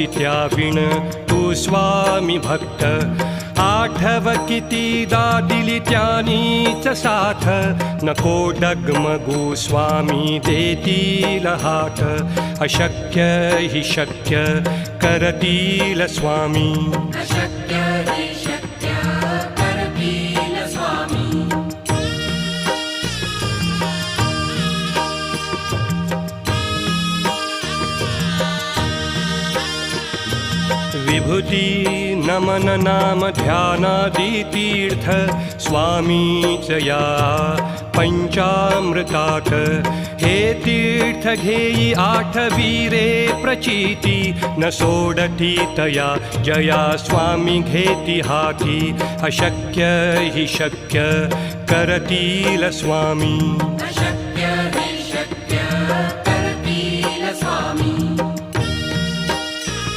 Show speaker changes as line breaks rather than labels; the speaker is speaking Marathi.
त्याविण तू स्वामी भक्त आठव कितीदा दिली त्यानीच साथ नको डगमगू स्वामी देतील हात अशक्य हि शक्य करतील स्वामी
अशक्य हि शक्य करतील स्वामी
विभूती नमन नाम ध्यानादि तीर्थ स्वामीच या पंचामृतात हे तीर्थ घेई आठवीरे प्रचिती न सोडती तया जया स्वामी घेती हाती अशक्य हि शक्य करतील स्वामी
अशक्य